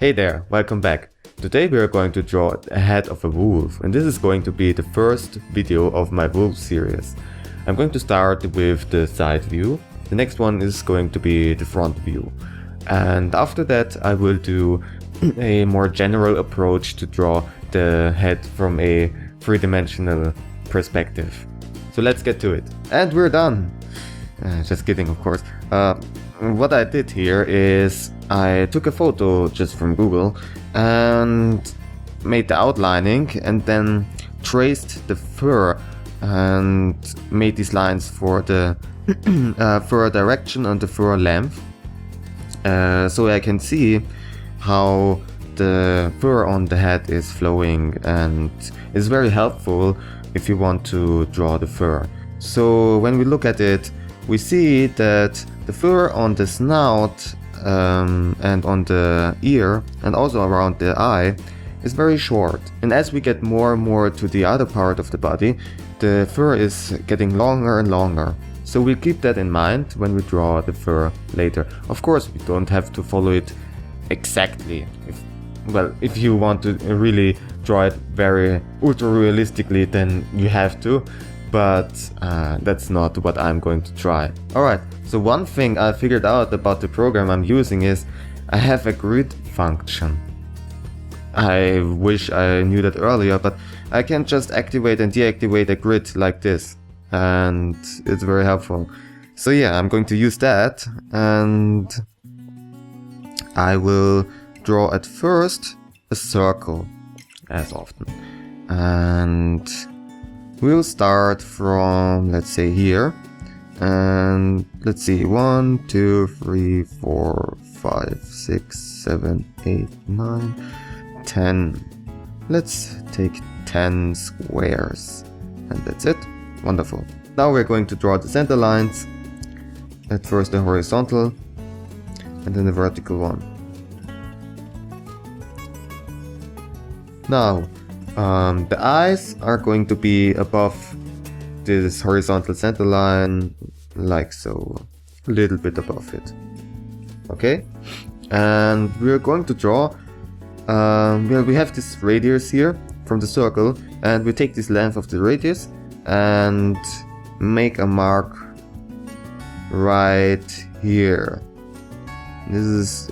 Hey there, welcome back. Today we are going to draw a head of a wolf, and this is going to be the first video of my wolf series. I'm going to start with the side view. The next one is going to be the front view. And after that I will do a more general approach to draw the head from a three-dimensional perspective. So let's get to it. And we're done! Just kidding, of course. What I did here is I took a photo just from Google and made the outlining and then traced the fur and made these lines for the fur direction and the fur length, so I can see how the fur on the head is flowing, and it's very helpful if you want to draw the fur. So when we look at it, we see that the fur on the snout and on the ear and also around the eye is very short, and as we get more and more to the other part of the body, the fur is getting longer and longer. So we'll keep that in mind when we draw the fur later. Of course, we don't have to follow it exactly. If you want to really draw it very ultra realistically, then you have to, but that's not what I'm going to try. Alright, so one thing I figured out about the program I'm using is I have a grid function. I wish I knew that earlier, but I can just activate and deactivate a grid like this, and it's very helpful. So yeah, I'm going to use that, and I will draw at first a circle, as often. And we'll start from, let's say, here. And let's see, 1, 2, 3, 4, 5, 6, 7, 8, 9, 10. Let's take 10 squares. And that's it. Wonderful. Now we're going to draw the center lines. At first the horizontal and then the vertical one. Now the eyes are going to be above this horizontal center line, like so, a little bit above it. Okay, and we're going to draw, we have this radius here from the circle, and we take this length of the radius and make a mark right here. This is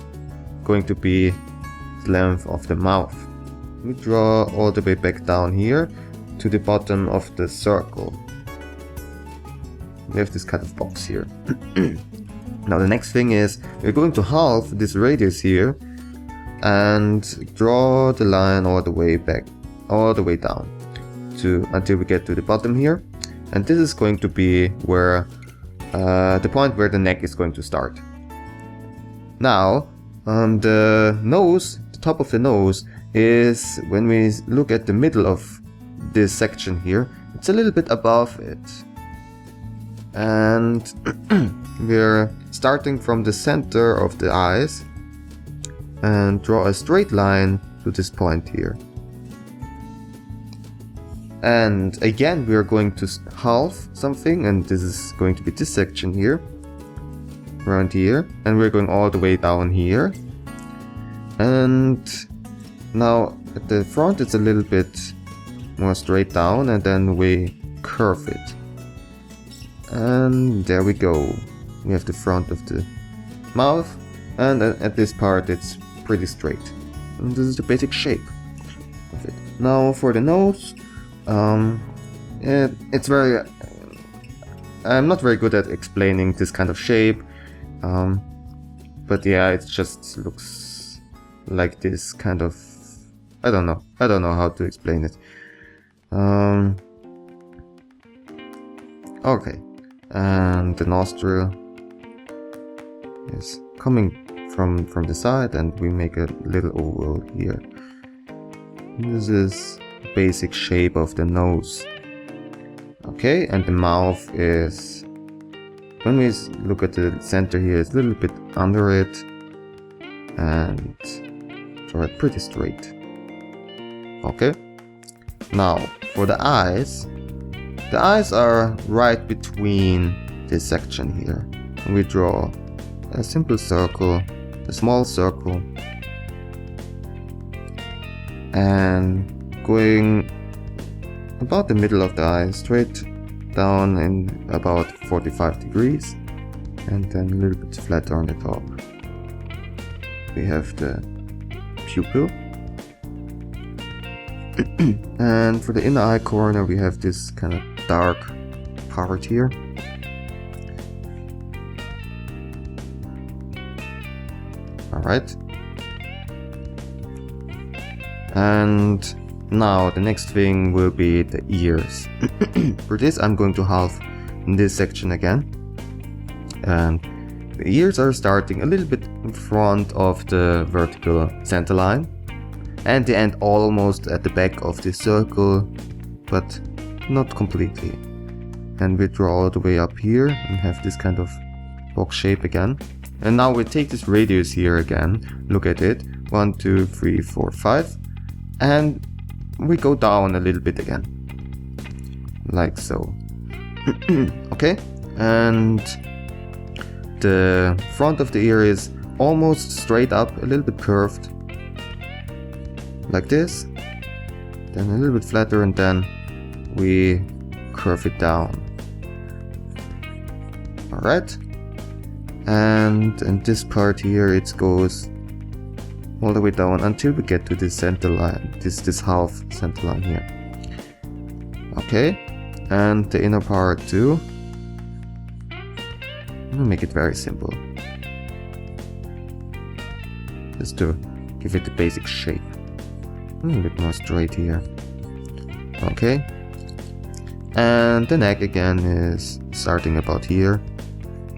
going to be the length of the mouth. We draw all the way back down here to the bottom of the circle. We have this kind of box here. Now the next thing is we're going to halve this radius here and draw the line all the way back, all the way down until we get to the bottom here. And this is going to be where the point where the neck is going to start. Now the nose, the top of the nose, is when we look at the middle of this section here, it's a little bit above it. And we're starting from the center of the eyes and draw a straight line to this point here. And again we're going to halve something, and this is going to be this section here, around here, and we're going all the way down here. And now at the front it's a little bit more straight down, and then we curve it. And there we go. We have the front of the mouth, and at this part it's pretty straight. And this is the basic shape of it. Now for the nose, it's very... I'm not very good at explaining this kind of shape, but yeah, it just looks like this kind of... I don't know how to explain it. Okay, and the nostril is coming from the side, and we make a little oval here. This is the basic shape of the nose. Okay, and the mouth is, when we look at the center here, it's a little bit under it, and draw it pretty straight. Okay, now for the eyes are right between this section here, and we draw a simple circle, a small circle, and going about the middle of the eye, straight down in about 45 degrees, and then a little bit flatter on the top. We have the pupil. And for the inner eye corner we have this kind of dark part here. Alright. And now the next thing will be the ears. For this I'm going to halve in this section again. And the ears are starting a little bit in front of the vertical center line. And they end almost at the back of the circle, but not completely. And we draw all the way up here and have this kind of box shape again. And now we take this radius here again, look at it, 1, 2, 3, 4, 5, and we go down a little bit again, like so. Okay, and the front of the ear is almost straight up, a little bit curved, like this, then a little bit flatter, and then we curve it down. Alright, and in this part here it goes all the way down until we get to this center line, this half center line here. Okay, and the inner part too. I'm gonna make it very simple, just to give it the basic shape. A little bit more straight here. Okay, and the neck again is starting about here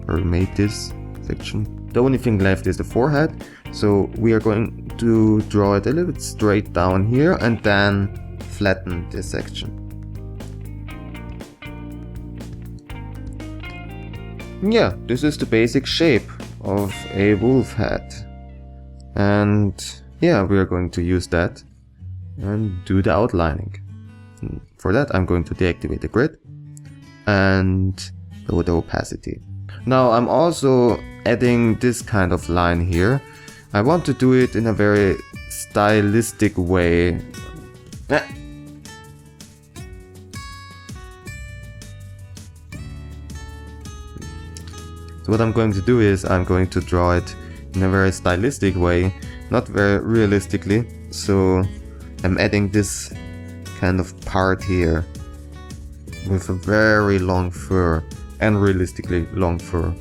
where we made this section. The only thing left is the forehead, so we are going to draw it a little bit straight down here and then flatten this section. Yeah, this is the basic shape of a wolf head, and yeah, we are going to use that and do the outlining. For that I'm going to deactivate the grid and lower the opacity. Now I'm also adding this kind of line here. I want to do it in a very stylistic way. So what I'm going to do is I'm going to draw it in a very stylistic way, not very realistically. So I'm adding this kind of part here with a very long fur, and realistically long fur,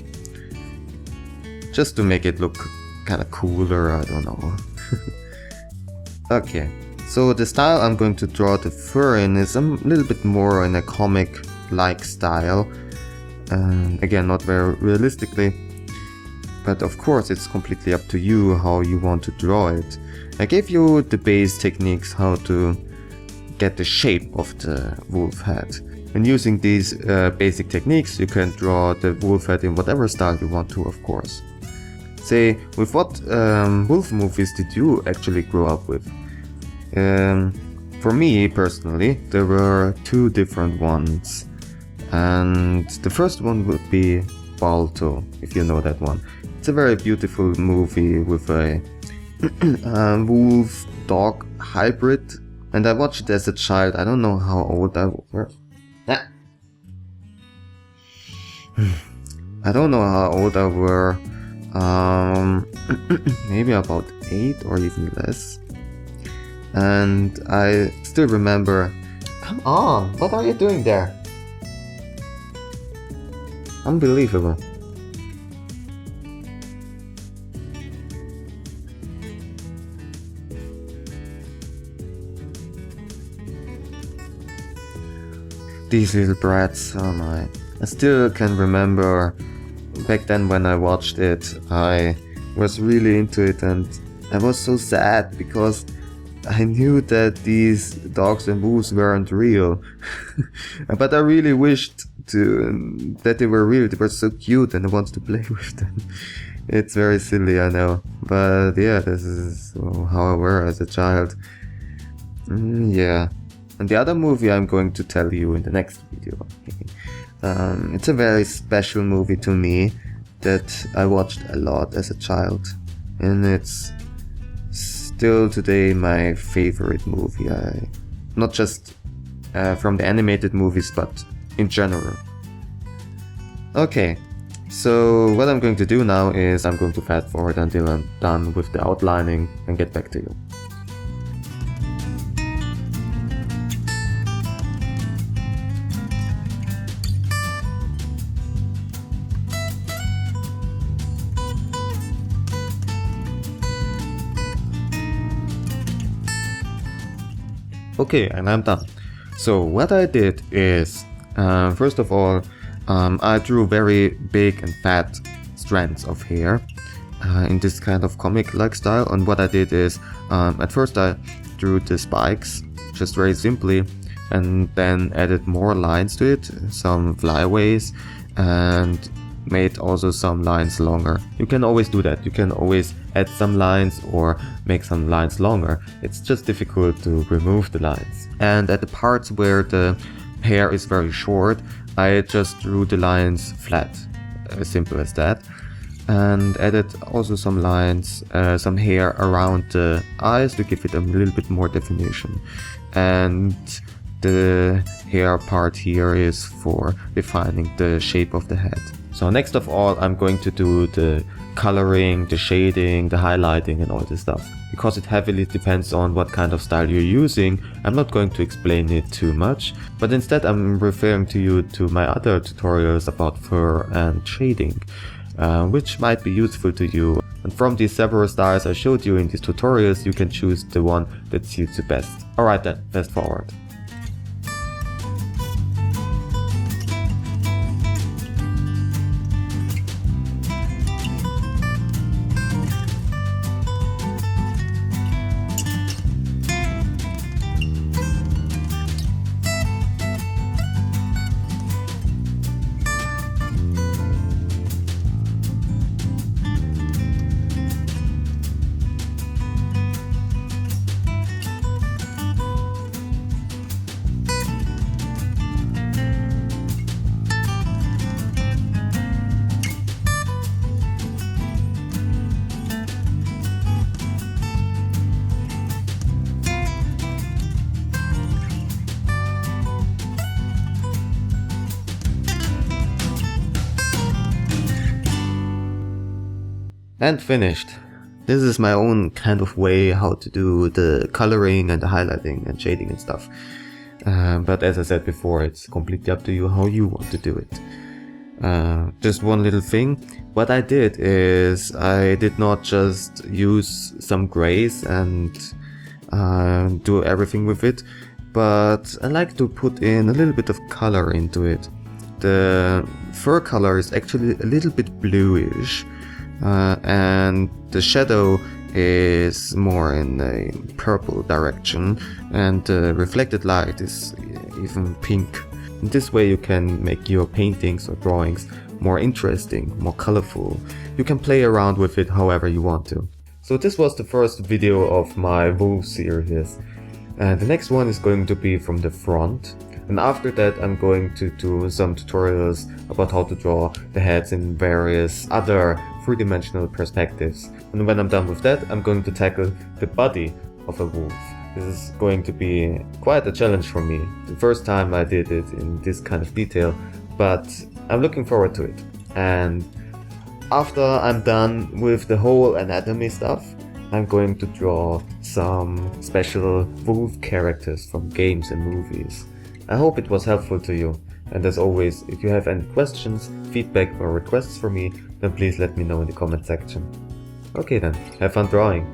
just to make it look kind of cooler, I don't know. Okay, so the style I'm going to draw the fur in is a little bit more in a comic-like style, and again, not very realistically, but of course it's completely up to you how you want to draw it. I gave you the base techniques how to get the shape of the wolf head. And using these basic techniques you can draw the wolf head in whatever style you want to, of course. Say, with what wolf movies did you actually grow up with? For me personally, there were two different ones. And the first one would be Balto, if you know that one. It's a very beautiful movie with a wolf-dog hybrid. And I watched it as a child. I don't know how old I was. I don't know how old I were. Maybe about 8 or even less. And I still remember. Come on, what are you doing there? Unbelievable. These little brats, oh my. I still can remember back then when I watched it, I was really into it, and I was so sad because I knew that these dogs and wolves weren't real. But I really wished that they were real. They were so cute and I wanted to play with them. It's very silly, I know. But yeah, this is how I were as a child. Yeah. And the other movie I'm going to tell you in the next video. It's a very special movie to me that I watched a lot as a child. And it's still today my favorite movie. Not just from the animated movies, but in general. Okay, so what I'm going to do now is I'm going to fast forward until I'm done with the outlining and get back to you. Okay, and I'm done. So what I did is, first of all, I drew very big and fat strands of hair in this kind of comic-like style. And what I did is, at first I drew the spikes, just very simply, and then added more lines to it, some flyaways, and made also some lines longer. You can always do that. You can always add some lines or make some lines longer. It's just difficult to remove the lines. And at the parts where the hair is very short, I just drew the lines flat, as simple as that, and added also some lines, some hair around the eyes to give it a little bit more definition. And the hair part here is for defining the shape of the head. So next of all, I'm going to do the coloring, the shading, the highlighting and all this stuff. Because it heavily depends on what kind of style you're using, I'm not going to explain it too much, but instead I'm referring to you to my other tutorials about fur and shading, which might be useful to you. And from these several styles I showed you in these tutorials, you can choose the one that suits you best. Alright then, fast forward. And finished. This is my own kind of way how to do the coloring and the highlighting and shading and stuff. But as I said before, it's completely up to you how you want to do it. Just one little thing. What I did is I did not just use some grays and do everything with it, but I like to put in a little bit of color into it. The fur color is actually a little bit bluish. And the shadow is more in a purple direction, and the reflected light is even pink. In this way you can make your paintings or drawings more interesting, more colorful. You can play around with it however you want to. So this was the first video of my wolf series. And the next one is going to be from the front. And after that I'm going to do some tutorials about how to draw the heads in various other three-dimensional perspectives. And when I'm done with that, I'm going to tackle the body of a wolf. This is going to be quite a challenge for me. The first time I did it in this kind of detail, but I'm looking forward to it. And after I'm done with the whole anatomy stuff, I'm going to draw some special wolf characters from games and movies. I hope it was helpful to you, and as always, if you have any questions, feedback or requests for me, then please let me know in the comment section. Okay then, have fun drawing!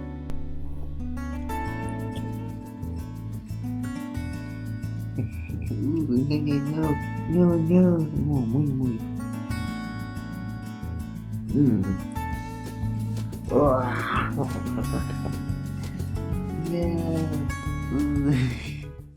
No.